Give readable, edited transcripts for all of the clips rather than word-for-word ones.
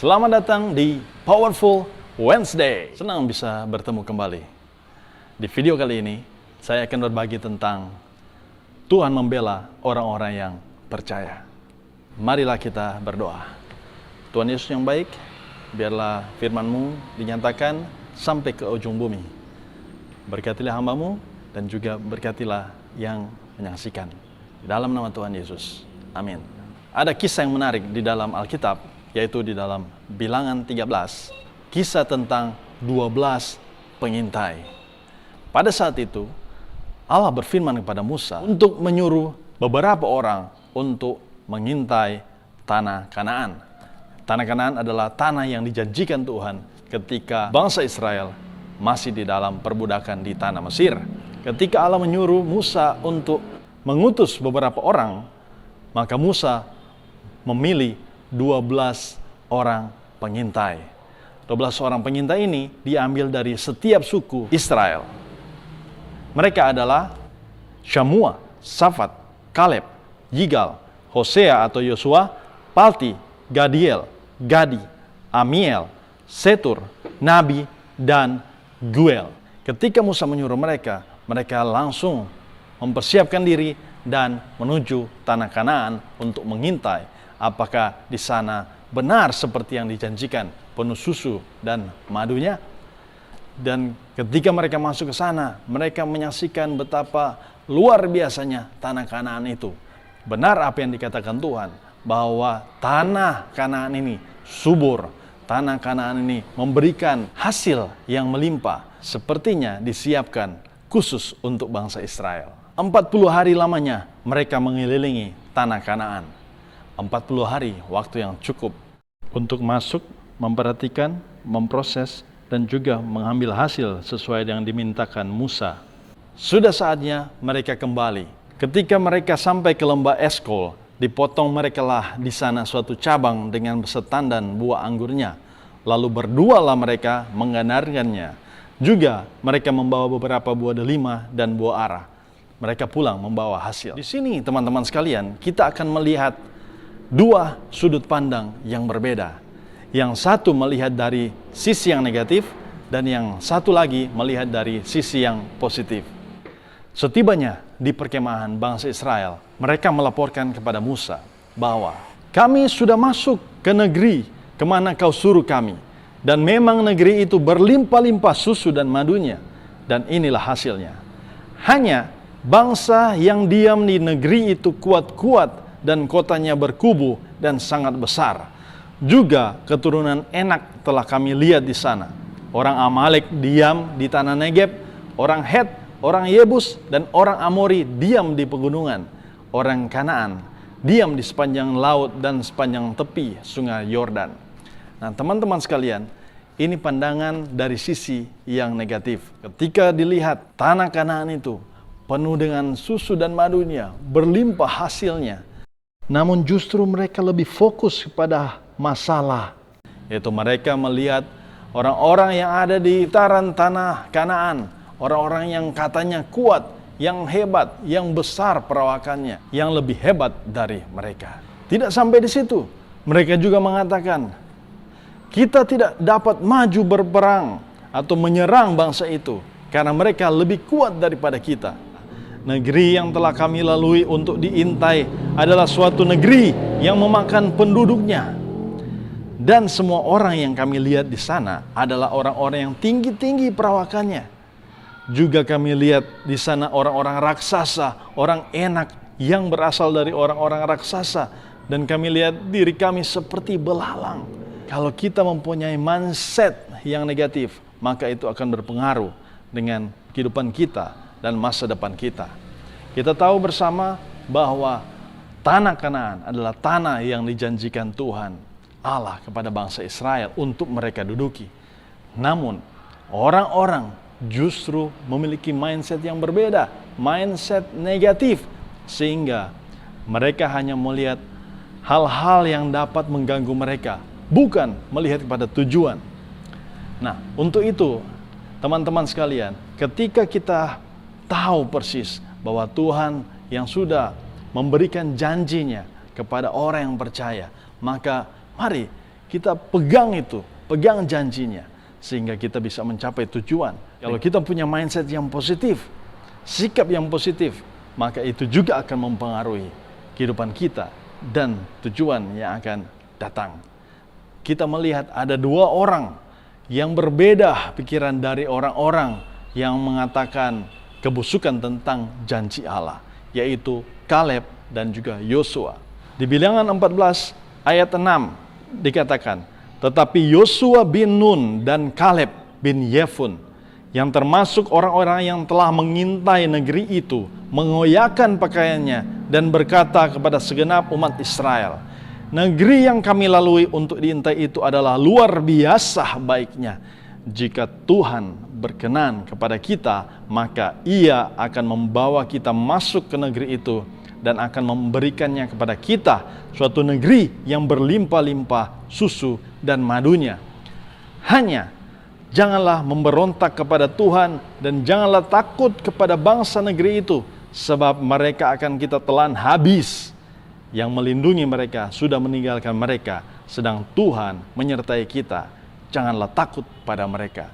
Selamat datang di Powerful Wednesday. Senang bisa bertemu kembali. Di video kali ini, saya akan berbagi tentang Tuhan membela orang-orang yang percaya. Marilah kita berdoa. Tuhan Yesus yang baik, biarlah firman-Mu dinyatakan sampai ke ujung bumi. Berkatilah hamba-Mu dan juga berkatilah yang menyaksikan. Di dalam nama Tuhan Yesus. Amin. Ada kisah yang menarik di dalam Alkitab, yaitu di dalam Bilangan 13, kisah tentang 12 pengintai. Pada saat itu, Allah berfirman kepada Musa untuk menyuruh beberapa orang untuk mengintai tanah Kanaan. Tanah Kanaan adalah tanah yang dijanjikan Tuhan ketika bangsa Israel masih di dalam perbudakan di tanah Mesir. Ketika Allah menyuruh Musa untuk mengutus beberapa orang, maka Musa memilih 12 orang pengintai. 12 orang pengintai ini diambil dari setiap suku Israel. Mereka adalah Syamua, Safat, Kaleb, Yigal, Hosea atau Yosua, Palti, Gadiel, Gadi, Amiel, Setur, Nabi, dan Guel. Ketika Musa menyuruh mereka, mereka langsung mempersiapkan diri dan menuju tanah Kanaan untuk mengintai apakah di sana benar seperti yang dijanjikan, penuh susu dan madunya. Dan ketika mereka masuk ke sana, mereka menyaksikan betapa luar biasanya tanah Kanaan itu. Benar apa yang dikatakan Tuhan, bahwa tanah Kanaan ini subur, tanah Kanaan ini memberikan hasil yang melimpah, sepertinya disiapkan khusus untuk bangsa Israel. 40 hari lamanya mereka mengelilingi tanah Kanaan. 40 hari waktu yang cukup untuk masuk, memperhatikan, memproses, dan juga mengambil hasil sesuai yang dimintakan Musa. Sudah saatnya mereka kembali. Ketika mereka sampai ke lembah Eskol, dipotong merekalah di sana suatu cabang dengan setandan buah anggurnya. Lalu berdualah mereka menggandarkannya. Juga mereka membawa beberapa buah delima dan buah ara. Mereka pulang membawa hasil. Di sini teman-teman sekalian, kita akan melihat dua sudut pandang yang berbeda. Yang satu melihat dari sisi yang negatif, dan yang satu lagi melihat dari sisi yang positif. Setibanya di perkemahan bangsa Israel, mereka melaporkan kepada Musa bahwa kami sudah masuk ke negeri kemana kau suruh kami. Dan memang negeri itu berlimpah-limpah susu dan madunya. Dan inilah hasilnya. Hanya bangsa yang diam di negeri itu kuat-kuat dan kotanya berkubu dan sangat besar. Juga keturunan Enak telah kami lihat di sana. Orang Amalek diam di tanah Negeb, orang Het, orang Yebus, dan orang Amori diam di pegunungan. Orang Kanaan diam di sepanjang laut dan sepanjang tepi sungai Yordan. Nah, teman-teman sekalian, ini pandangan dari sisi yang negatif. Ketika dilihat tanah Kanaan itu penuh dengan susu dan madunya, berlimpah hasilnya. Namun justru mereka lebih fokus kepada masalah. Yaitu mereka melihat orang-orang yang ada di sekitaran tanah Kanaan. Orang-orang yang katanya kuat, yang hebat, yang besar perawakannya. Yang lebih hebat dari mereka. Tidak sampai di situ. Mereka juga mengatakan, kita tidak dapat maju berperang atau menyerang bangsa itu. Karena mereka lebih kuat daripada kita. Negeri yang telah kami lalui untuk diintai adalah suatu negeri yang memakan penduduknya. Dan semua orang yang kami lihat di sana adalah orang-orang yang tinggi-tinggi perawakannya. Juga kami lihat di sana orang-orang raksasa, orang Enak yang berasal dari orang-orang raksasa. Dan kami lihat diri kami seperti belalang. Kalau kita mempunyai mindset yang negatif, maka itu akan berpengaruh dengan kehidupan kita dan masa depan kita. Kita tahu bersama bahwa tanah Kanaan adalah tanah yang dijanjikan Tuhan Allah kepada bangsa Israel untuk mereka duduki. Namun orang-orang justru memiliki mindset yang berbeda, mindset negatif, sehingga mereka hanya melihat hal-hal yang dapat mengganggu mereka, bukan melihat kepada tujuan. Nah, untuk itu teman-teman sekalian, ketika kita tahu persis bahwa Tuhan yang sudah memberikan janjinya kepada orang yang percaya, maka mari kita pegang itu, pegang janjinya, sehingga kita bisa mencapai tujuan. Kalau kita punya mindset yang positif, sikap yang positif, maka itu juga akan mempengaruhi kehidupan kita dan tujuan yang akan datang. Kita melihat ada dua orang yang berbeda pikiran dari orang-orang yang mengatakan kebusukan tentang janji Allah, yaitu Kaleb dan juga Yosua. Di Bilangan 14 ayat 6 dikatakan, tetapi Yosua bin Nun dan Kaleb bin Yefun, yang termasuk orang-orang yang telah mengintai negeri itu, mengoyakkan pakaiannya dan berkata kepada segenap umat Israel, negeri yang kami lalui untuk diintai itu adalah luar biasa baiknya. Jika Tuhan berkenan kepada kita, maka Ia akan membawa kita masuk ke negeri itu dan akan memberikannya kepada kita, suatu negeri yang berlimpah-limpah susu dan madunya. Hanya janganlah memberontak kepada Tuhan dan janganlah takut kepada bangsa negeri itu, sebab mereka akan kita telan habis. Yang melindungi mereka sudah meninggalkan mereka, sedang Tuhan menyertai kita. Janganlah takut pada mereka.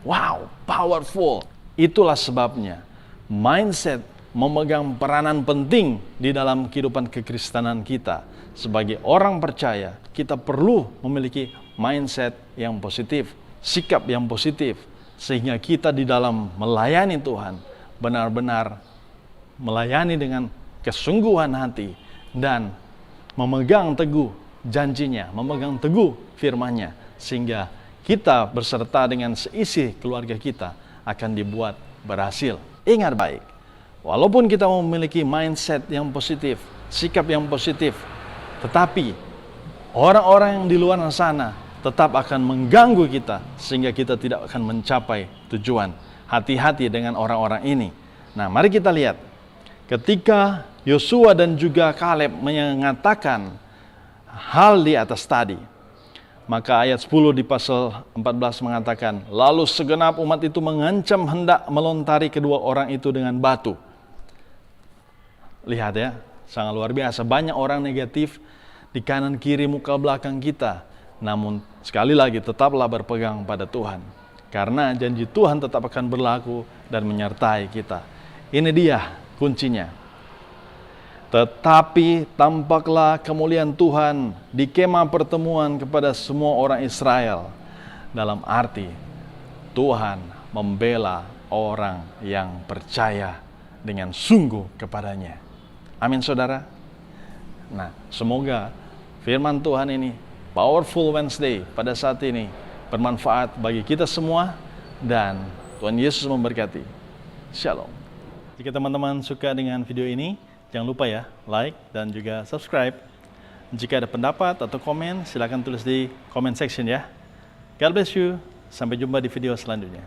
Wow, powerful. Itulah sebabnya mindset memegang peranan penting di dalam kehidupan kekristenan kita. Sebagai orang percaya, kita perlu memiliki mindset yang positif, sikap yang positif, sehingga kita di dalam melayani Tuhan benar-benar melayani dengan kesungguhan hati dan memegang teguh janjinya, memegang teguh firman-Nya, sehingga kita berserta dengan seisi keluarga kita akan dibuat berhasil. Ingat baik, walaupun kita memiliki mindset yang positif, sikap yang positif, tetapi orang-orang yang di luar sana tetap akan mengganggu kita sehingga kita tidak akan mencapai tujuan. Hati-hati dengan orang-orang ini. Nah, mari kita lihat. Ketika Yosua dan juga Kaleb mengatakan hal di atas tadi, maka ayat 10 di pasal 14 mengatakan, lalu segenap umat itu mengancam hendak melontari kedua orang itu dengan batu. Lihat ya, sangat luar biasa. Banyak orang negatif di kanan kiri muka belakang kita. Namun sekali lagi tetaplah berpegang pada Tuhan, karena janji Tuhan tetap akan berlaku dan menyertai kita. Ini dia kuncinya. Tetapi tampaklah kemuliaan Tuhan di kemah pertemuan kepada semua orang Israel. Dalam arti Tuhan membela orang yang percaya dengan sungguh kepadanya. Amin saudara. Nah, semoga firman Tuhan ini, Powerful Wednesday, pada saat ini bermanfaat bagi kita semua dan Tuhan Yesus memberkati. Shalom. Jika teman-teman suka dengan video ini, jangan lupa ya, like dan juga subscribe. Jika ada pendapat atau komen, silakan tulis di comment section ya. God bless you. Sampai jumpa di video selanjutnya.